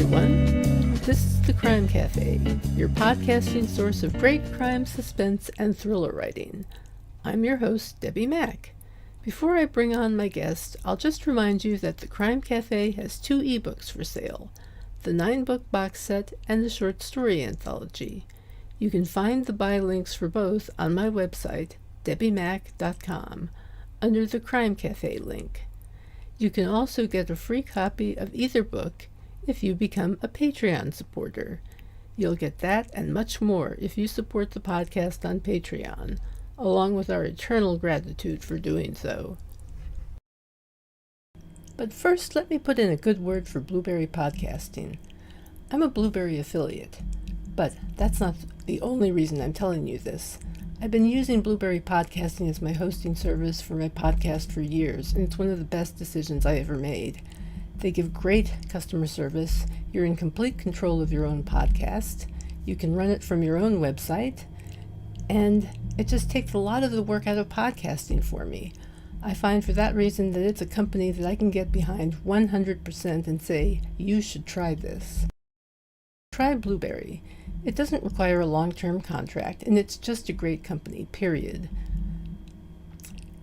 everyone. This is the Crime Cafe, your podcasting source of great crime, suspense, and thriller writing. I'm your host, Debbi Mack. Before I bring on my guest, I'll just remind you that the Crime Cafe has 2 ebooks for sale, the 9-book box set and the short story anthology. You can find the buy links for both on my website, debbimack.com, under the Crime Cafe link. You can also get a free copy of either book if you become a Patreon supporter. You'll get that and much more if you support the podcast on Patreon, along with our eternal gratitude for doing so. But first, let me put in a good word for Blueberry Podcasting. I'm a Blueberry affiliate, but that's not the only reason I'm telling you this. I've been using Blueberry Podcasting as my hosting service for my podcast for years, and it's one of the best decisions I ever made. They give great customer service. You're in complete control of your own podcast. You can run it from your own website, and it just takes a lot of the work out of podcasting for me. I find for that reason that it's a company that I can get behind 100% and say, you should try this. Try Blueberry. It doesn't require a long-term contract, and it's just a great company, period.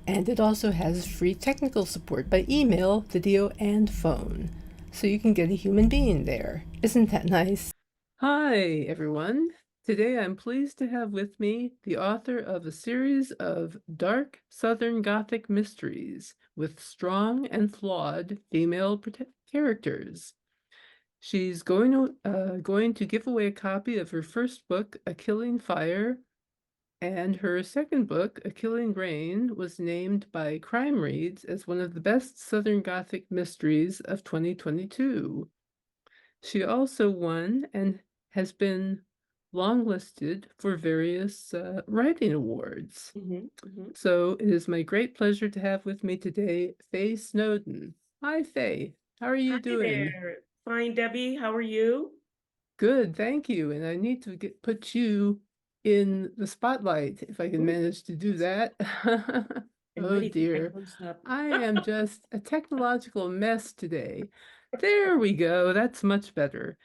And it also has free technical support by email, video, and phone, so you can get a human being there. Isn't that nice? Hi, everyone. Today I'm pleased to have with me the author of a series of dark Southern Gothic mysteries with strong and flawed female characters. She's going to give away a copy of her first book, A Killing Fire, and her second book, A Killing Rain, was named by Crime Reads as one of the best Southern Gothic mysteries of 2022. She also won and has been longlisted for various writing awards. So it is my great pleasure to have with me today Faye Snowden. Hi, Faye. How are you Hi doing? there. Fine, Debbie. How are you? Good, thank you. And I need to put you in the spotlight if I can Ooh, manage to do that. I'm Oh ready to get dear. close up. I am just a technological mess today. There we go. That's much better.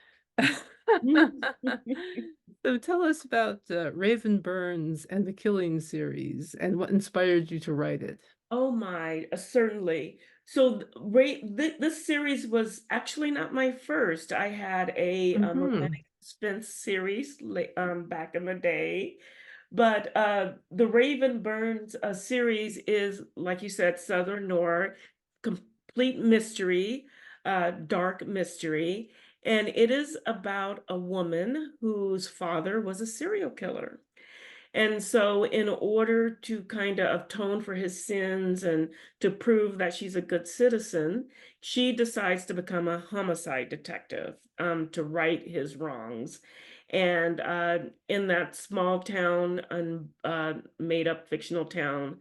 So tell us about Raven Burns and the Killing series and what inspired you to write it. Oh my, certainly. So this series was actually not my first. I had a Mm-hmm. romantic suspense series back in the day. But the Raven Burns series is, like you said, Southern Noir, complete mystery, dark mystery. And it is about a woman whose father was a serial killer. And so, in order to kind of atone for his sins and to prove that she's a good citizen, she decides to become a homicide detective to right his wrongs. And in that small town, made up fictional town,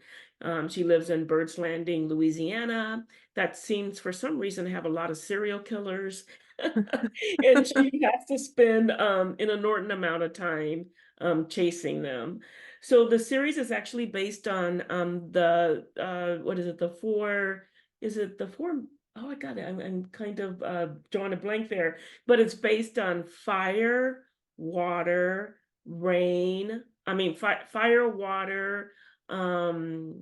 she lives in Birds Landing, Louisiana. That seems, for some reason, to have a lot of serial killers. And she has to spend an inordinate amount of time chasing them. So the series is actually based on the what is it? The four? Is it the four? Oh, I got it. I'm kind of drawing a blank there, but it's based on fire, water, rain. I mean, fire, water, um,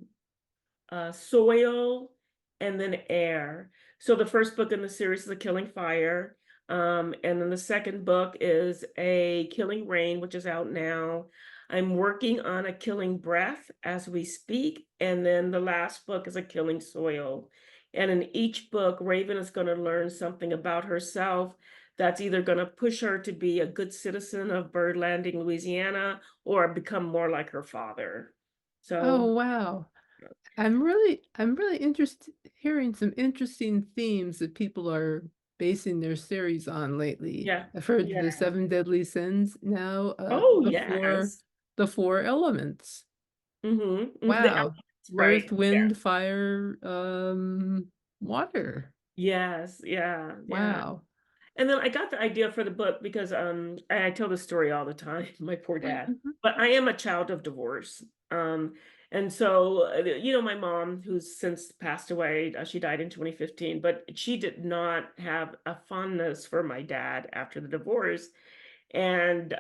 soil, and then air. So the first book in the series is A Killing Fire. And then the second book is A Killing Rain, which is out now. I'm working on A Killing Breath as we speak. And then the last book is A Killing Soil. And in each book, Raven is going to learn something about herself that's either going to push her to be a good citizen of Bird Landing, Louisiana, or become more like her father. Oh, So, wow. I'm really interested hearing some interesting themes that people are basing their series on lately. yeah, I've heard yeah. the Seven Deadly Sins now, Oh, before yes. the four elements. The Wow. elements, Earth, right. Yeah. wind, fire, water. Yes, yeah, yeah. Wow. And then I got the idea for the book because I tell the story all the time, my poor dad. Mhm. But I am a child of divorce. Um, And so, my mom, who's since passed away, she died in 2015, but she did not have a fondness for my dad after the divorce. And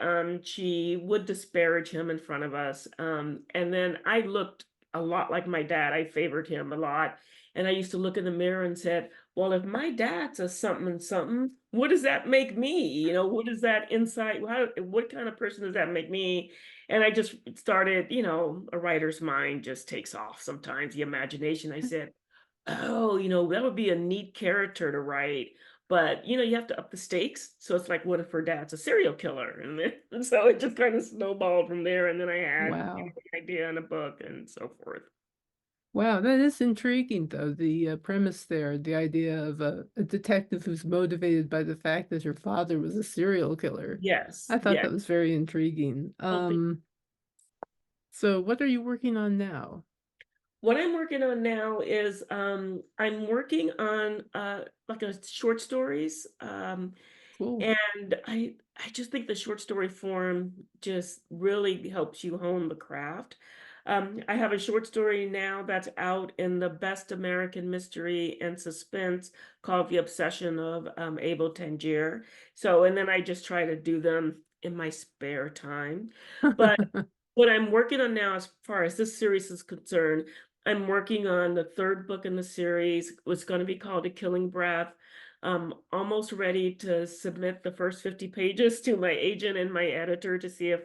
she would disparage him in front of us. And then I looked a lot like my dad. I favored him a lot. And I used to look in the mirror and said, well, if my dad's a something and something, what does that make me? What is that insight? What kind of person does that make me? And I just started, a writer's mind just takes off sometimes, the imagination. I said, oh, that would be a neat character to write. But, you have to up the stakes. So it's like, what if her dad's a serial killer? And then, and so it just kind of snowballed from there. And then I had Wow. an idea in a book and so forth. Wow, that is intriguing, though. The premise there, the idea of a detective who's motivated by the fact that her father was a serial killer. Yes. I thought Yeah. that was very intriguing. So what are you working on now? What I'm working on now is I'm working on like a short stories. Cool. And I just think the short story form just really helps you hone the craft. I have a short story now that's out in the Best American Mystery and Suspense called The Obsession of Abel Tangier. So, and then I just try to do them in my spare time. But what I'm working on now, as far as this series is concerned, I'm working on the third book in the series. It's going to be called A Killing Breath. Almost ready to submit the first 50 pages to my agent and my editor to see if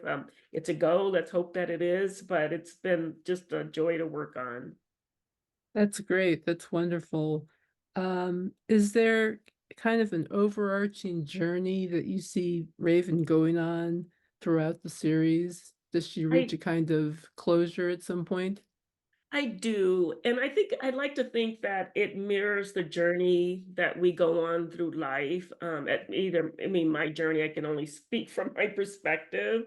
it's a go. Let's hope that it is, but it's been just a joy to work on. That's great. That's wonderful. Is there kind of an overarching journey that you see Raven going on throughout the series? Does she reach I a kind of closure at some point? I do. And I think I'd like to think that it mirrors the journey that we go on through life. I mean, my journey, I can only speak from my perspective.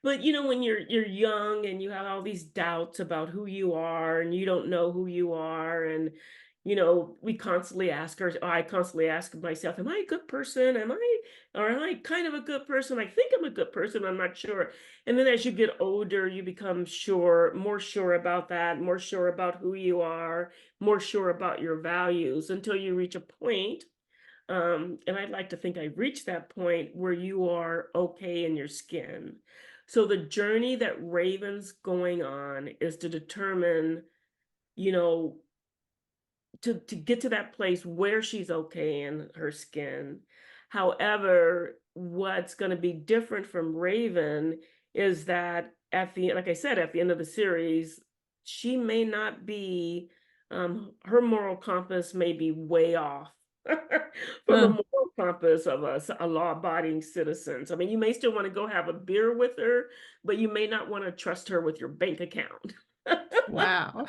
But when you're young and you have all these doubts about who you are and you don't know who you are, and we constantly ask or I constantly ask myself, am I a good person? Or am I kind of a good person? I think I'm a good person, I'm not sure. And then as you get older, you become more sure about that, more sure about who you are, more sure about your values until you reach a point. And I'd like to think I've reached that point where you are okay in your skin. So the journey that Raven's going on is to determine, you know, to get to that place where she's okay in her skin. However, what's going to be different from Raven is that like I said, at the end of the series, she may not be, her moral compass may be way off from the Huh. moral compass of a law-abiding citizens. I mean, you may still want to go have a beer with her, but you may not want to trust her with your bank account. Wow.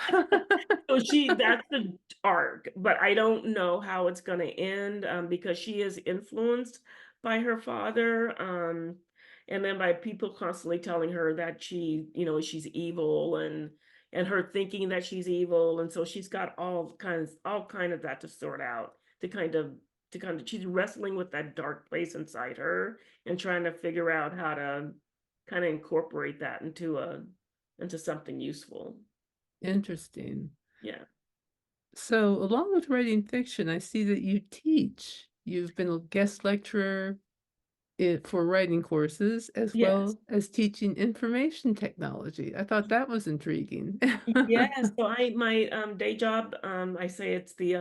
So that's the arc, but I don't know how it's gonna end, because she is influenced by her father, and then by people constantly telling her that she's evil and her thinking that she's evil, and so she's got all kind of that to sort out to kind of she's wrestling with that dark place inside her and trying to figure out how to kind of incorporate that into something useful. Interesting. Yeah. So, along with writing fiction, I see that you teach. You've been a guest lecturer for writing courses as Yes. well as teaching information technology. I thought that was intriguing. Yes, so my day job, I say it's the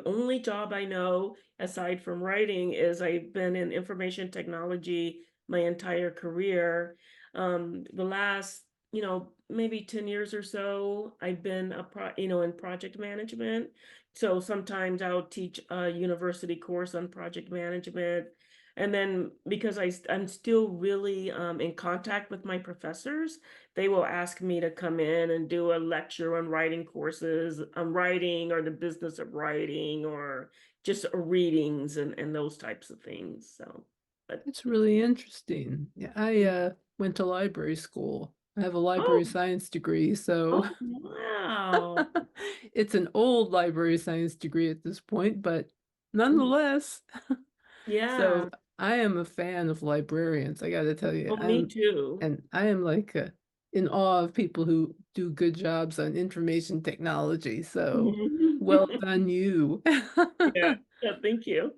only job I know aside from writing is I've been in information technology my entire career. The last, maybe 10 years or so, I've been in project management. So sometimes I'll teach a university course on project management. And then because I'm still really in contact with my professors, they will ask me to come in and do a lecture on writing courses on writing or the business of writing or just readings and those types of things. So, but It's really interesting. Yeah, I mm, went to library school. I have a library oh, science degree, so oh, wow. it's an old library science degree at this point, but Mm, nonetheless. yeah. So I am a fan of librarians, I gotta tell you. Oh, me too. I am like in awe of people who do good jobs on information technology, so Mhm. well done you. Yeah, yeah, thank you.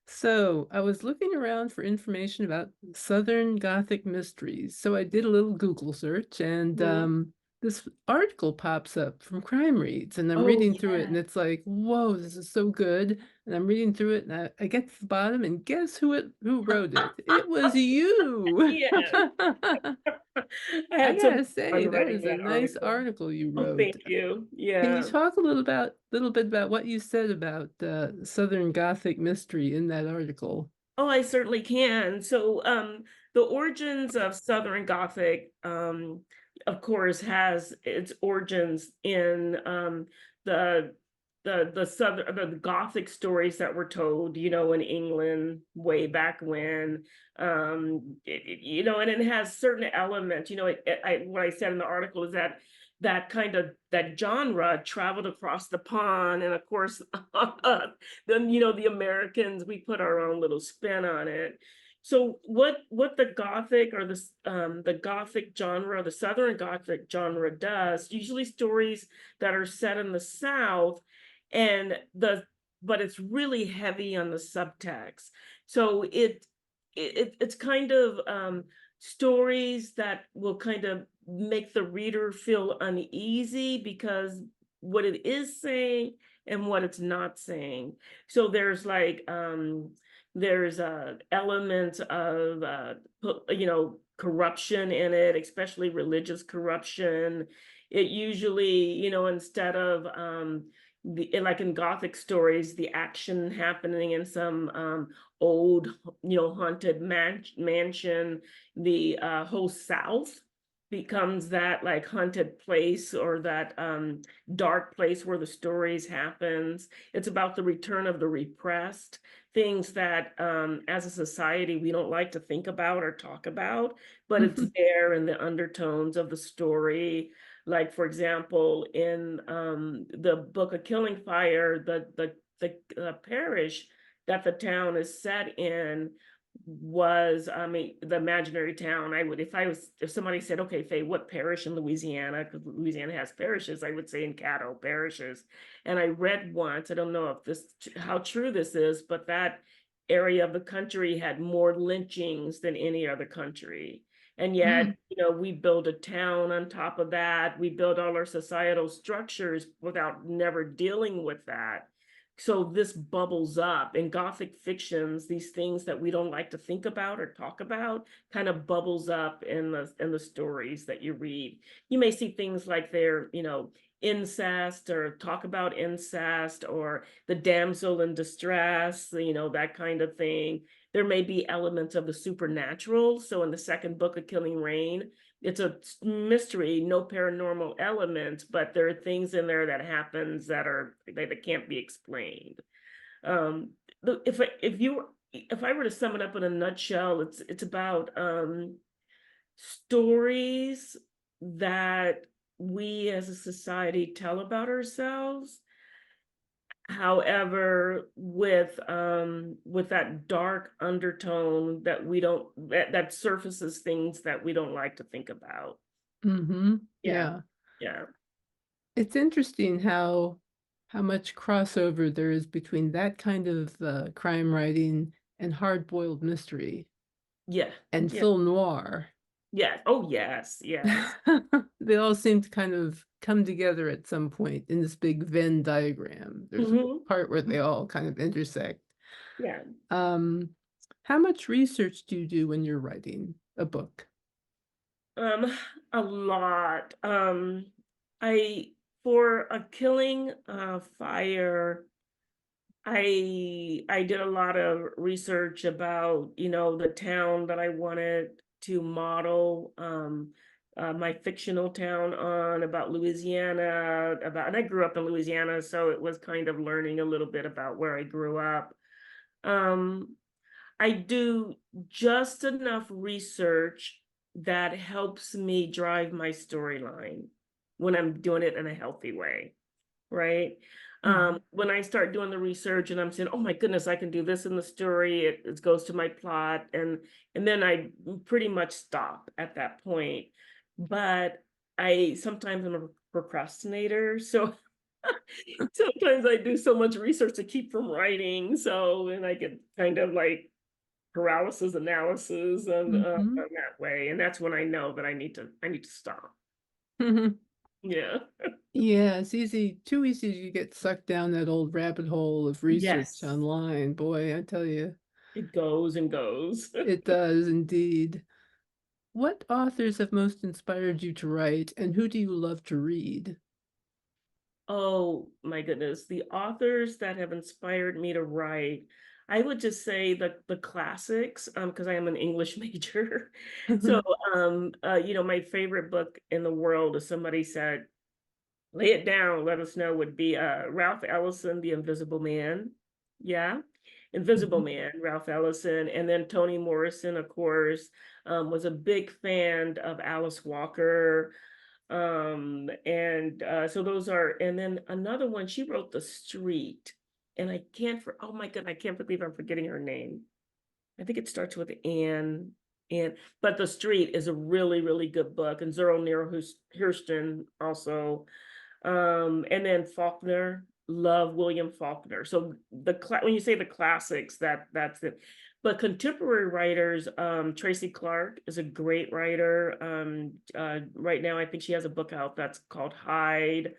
So, I was looking around for information about Southern Gothic mysteries. So I did a little Google search and Mhm. this article pops up from Crime Reads and I'm Oh, reading through it yeah. and it's like, whoa, this is so good. And I'm reading through it and I get to the bottom and guess who wrote it? It was you. Yes. I I had so much gotta say, fun that writing is a that nice article. article you Oh, wrote. thank you. Can you Yeah. talk a little bit about what you said about Southern Gothic mystery in that article? Oh, I certainly can. So, the origins of Southern Gothic, of course, has its origins in the the Southern the Gothic stories that were told, in England way back when. And it has certain elements. What I said in the article is that that genre traveled across the pond, and of course, then the Americans, we put our own little spin on it. So what the Gothic or the Gothic genre, the Southern Gothic genre does, usually stories that are set in the South, and the but it's really heavy on the subtext. So it's kind of stories that will kind of make the reader feel uneasy because what it is saying and what it's not saying. So there's elements of corruption in it, especially religious corruption. It usually, instead of like in Gothic stories, the action happening in some old, haunted mansion, the whole South becomes that like haunted place or that dark place where the stories happens. It's about the return of the repressed, things that as a society we don't like to think about or talk about, but it's there in the undertones of the story. Like for example, in the Book of Killing Fire, the parish that the town is set in was the imaginary town. I would if somebody said, okay, Faye, what parish in Louisiana, because Louisiana has parishes, I would say in Caddo parishes. And I read once, I don't know if this how true this is, but that area of the country had more lynchings than any other country. And yet, Mm. we build a town on top of that. We build all our societal structures without never dealing with that. So this bubbles up in Gothic fictions, these things that we don't like to think about or talk about kind of bubbles up in the stories that you read. You may see things like incest or talk about incest or the damsel in distress, that kind of thing. There may be elements of the supernatural. So in the second book of Killing Rain, it's a mystery, no paranormal elements, but there are things in there that happens that can't be explained. Um, if I were to sum it up in a nutshell, it's about stories that we as a society tell about ourselves. However, with that dark undertone that we don't that surfaces things that we don't like to think about. Yeah. Yeah. Yeah. It's interesting how much crossover there is between that kind of crime writing and hard-boiled mystery Yeah. and Yeah. film noir. Yeah. Oh, yes. Yes. They all seem to kind of come together at some point in this big Venn diagram. There's a Mhm. part where they all kind of intersect. Yeah. Um, how much research do you do when you're writing a book? Um, a lot. I for a killing fire, I did a lot of research about, the town that I wanted to model my fictional town on, about Louisiana, and I grew up in Louisiana, so it was kind of learning a little bit about where I grew up. Um, I do just enough research that helps me drive my storyline when I'm doing it in a healthy way, right? Mhm. When I start doing the research and I'm saying, "Oh my goodness, I can do this in the story," it goes to my plot, and then I pretty much stop at that point. but I sometimes I'm a procrastinator, so sometimes I do so much research to keep from writing, so and I get kind of like paralysis analysis Hmm. on that way, and that's when I know that I need to stop. Yeah. Yeah, it's easy, too easy to get sucked down that old rabbit hole of research Yes, online. Boy, I tell you, it goes and goes. it does indeed. What authors have most inspired you to write, and who do you love to read? Oh my goodness, the authors that have inspired me to write, I would just say the classics, because I am an English major. So, my favorite book in the world, if somebody said, "Lay it down, let us know," would be Ralph Ellison, The Invisible Man. Yeah. Invisible Mhm. Man, Ralph Ellison, and then Toni Morrison, of course, was a big fan of Alice Walker. And so those are, and then another one, she wrote The Street, and oh my God, I can't believe I'm forgetting her name. I think it starts with Anne, but The Street is a really, really good book, and Zora Neale Hurston also. And then Faulkner, love William Faulkner. So when you say the classics, that's it. But contemporary writers, Tracy Clark is a great writer. Right now, I think she has a book out that's called Hide.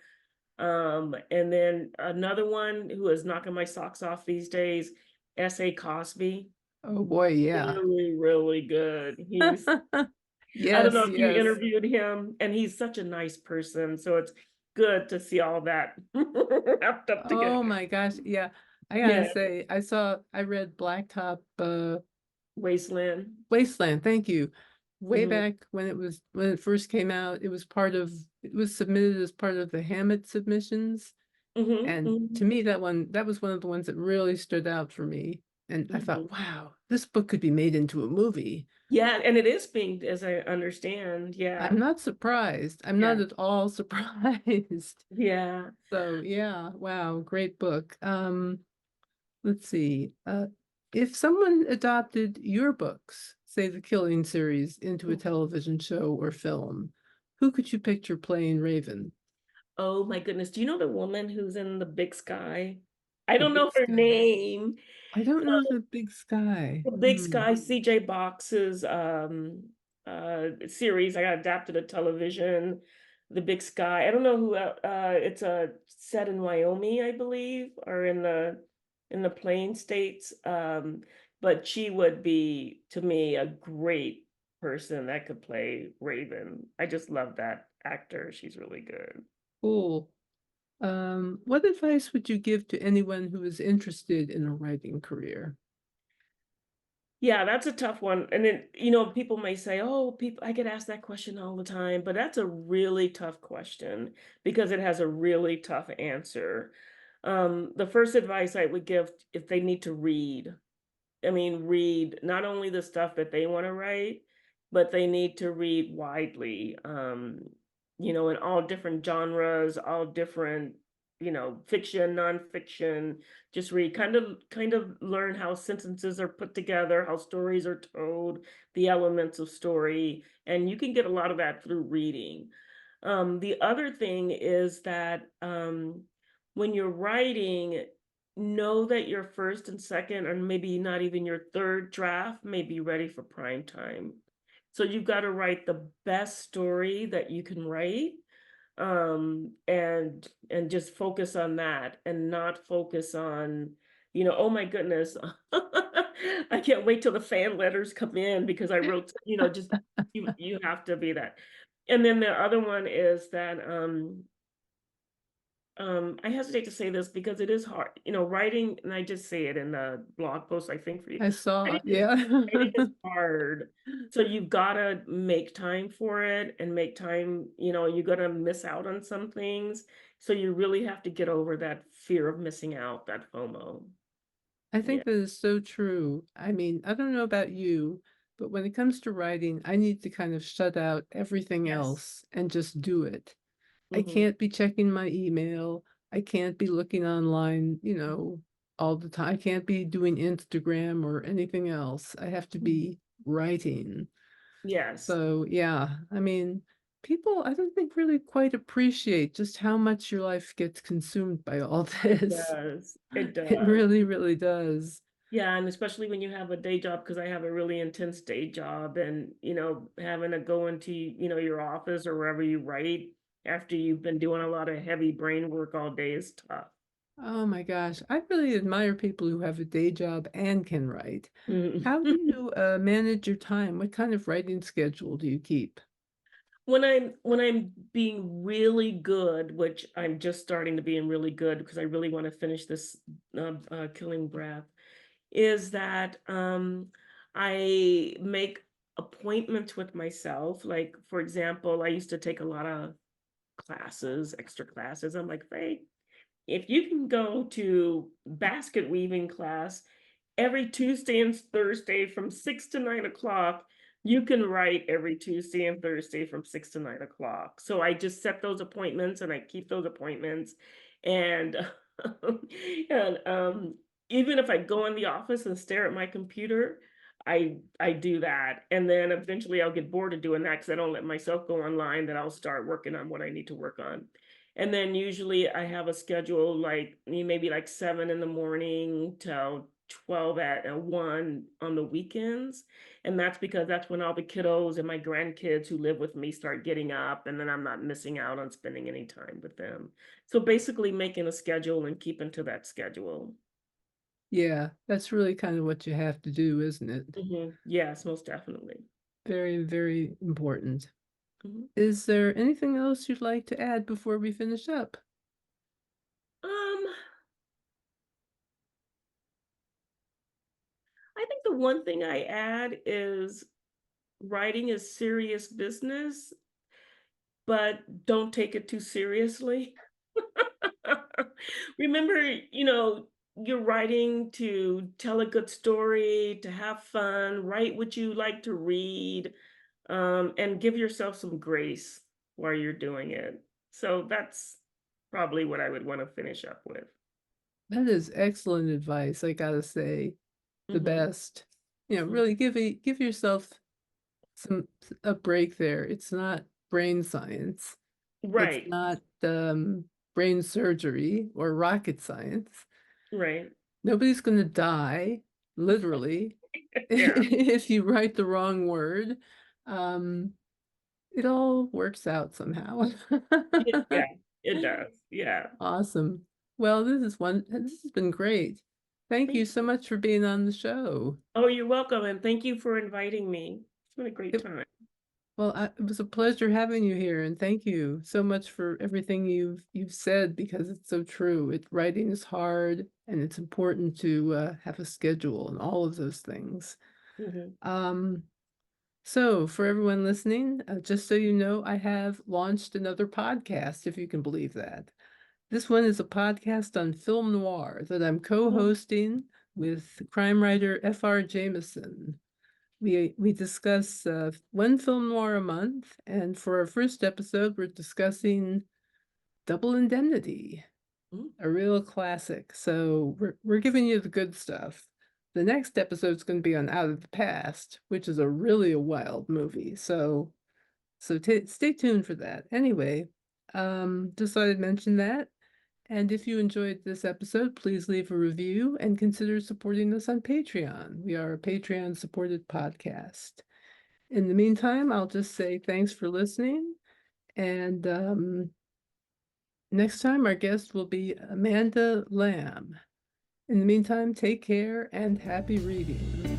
And then another one who is knocking my socks off these days, S.A. Cosby. Oh boy, yeah. Really, really good. I don't know Yes, if you yes. interviewed him, and he's such a nice person, so it's good to see all that wrapped up Oh together. my gosh, yeah. I gotta Yeah, say, I read Blacktop Wasteland. Wasteland, thank you. Way Mhm, back when it first came out, it was submitted as part of the Hammett submissions. mhm, And to mhm, me, that was one of the ones that really stood out for me. And I thought, mhm. wow, this book could be made into a movie. Yeah, and it is being, as I understand, I'm yeah, not surprised. I'm not yeah, at all surprised. yeah. So yeah, wow, great book. Let's see. If someone adopted your books, say the Killing series, into a television show or film, who could you picture playing Raven? Oh my goodness, do you know the woman who's in The Big Sky? I The don't Big know her Sky. name. I don't know the Big Sky. The Big Hmm. Sky, CJ Box's series. I got adapted to television. The Big Sky. I don't know who it's set in Wyoming, I believe, or in the Plain States. But she would be, to me, a great person that could play Raven. I just love that actor. She's really good. Cool. What advice would you give to anyone who is interested in a writing career? Yeah, that's a tough one. And then, people may say, oh, people, I get asked that question all the time, but that's a really tough question because it has a really tough answer. The first advice I would give if they need to read, I mean, read not only the stuff that they want to write, but they need to read widely, in all different genres, all different, fiction, nonfiction. Just read, kind of learn how sentences are put together, how stories are told, the elements of story, and you can get a lot of that through reading. The other thing is that when you're writing, know that your first and second, or maybe not even your third draft, may be ready for prime time. So you've got to write the best story that you can write, and just focus on that and not focus on, oh my goodness, I can't wait till the fan letters come in because I wrote, just you have to be that. And then the other one is that I hesitate to say this because it is hard, writing, and I just say it in the blog post, I think for you. I saw, Writing is, yeah. writing is hard. So you've got to make time for it and make time, you're going to miss out on some things. So you really have to get over that fear of missing out, that FOMO. I Yeah. think that is so true. I mean, I don't know about you, but when it comes to writing, I need to kind of shut out everything Yes. else and just do it. I Hmm. can't be checking my email. I can't be looking online, all the time. I can't be doing Instagram or anything else. I have to be writing. Yes. So, yeah, I mean, People, I don't think, really quite appreciate just how much your life gets consumed by all It this. does. It It does. really, really does. Yeah, and especially when you have a day job, because I have a really intense day job and, having to go into, your office or wherever you write after you've been doing a lot of heavy brain work all day is tough. Oh my gosh, I really admire people who have a day job and can write. Mhm. How do you manage your time? What kind of writing schedule do you keep? When I'm being really good, which I'm just starting to be in really good because I really want to finish this Killing Breath, is that I make appointments with myself. Like, for example, I used to take a lot of classes, extra classes. I'm like, Faye, if you can go to basket weaving class every Tuesday and Thursday from 6 to 9 o'clock, you can write every Tuesday and Thursday from 6 to 9 o'clock. So I just set those appointments and I keep those appointments. And and even if I go in the office and stare at my computer, I do that. And then eventually I'll get bored of doing that because I don't let myself go online, then I'll start working on what I need to work on. And then usually I have a schedule like maybe like 7 in the morning till 12 at 1 on the weekends. And that's because that's when all the kiddos and my grandkids who live with me start getting up, and then I'm not missing out on spending any time with them. So basically making a schedule and keeping to that schedule. Yeah, that's really kind of what you have to do, isn't it? Yes, most definitely. Very, very important. Mhm. Is there anything else you'd like to add before we finish up? Um, I think the one thing I add is writing is serious business, but don't take it too seriously. Remember, you're writing to tell a good story, to have fun, write what you like to read, and give yourself some grace while you're doing it. So that's probably what I would want to finish up with. That is excellent advice, I gotta say, the Hmm. best. Really give yourself some a break there. It's not brain science. It's Right, not brain surgery or rocket science. right. Nobody's going to die, literally, Yeah, if you write the wrong word. Um, it all works out somehow. yeah, it does. Yeah. Awesome. Well, this has been great. Thank Thank you so much for being on the show. Oh, you're welcome, and thank you for inviting me. It's been a great It, time. well, it was a pleasure having you here, and thank you so much for everything you've said because it's so true. Writing is hard, and it's important to have a schedule and all of those things. Hmm. Um, So, for everyone listening, just so you know, I have launched another podcast, if you can believe that. This one is a podcast on film noir that I'm co-hosting with crime writer F.R. Jameson. We discuss one film noir a month, and for our first episode, we're discussing Double Indemnity, a real classic. So we're giving you the good stuff. The next episode's going to be on Out of the Past, which is really a wild movie. So stay tuned for that. Anyway, just thought I'd mention that. And if you enjoyed this episode, please leave a review and consider supporting us on Patreon. We are a Patreon supported podcast. In the meantime, I'll just say thanks for listening. And next time, our guest will be Amanda Lamb. In the meantime, take care and happy reading.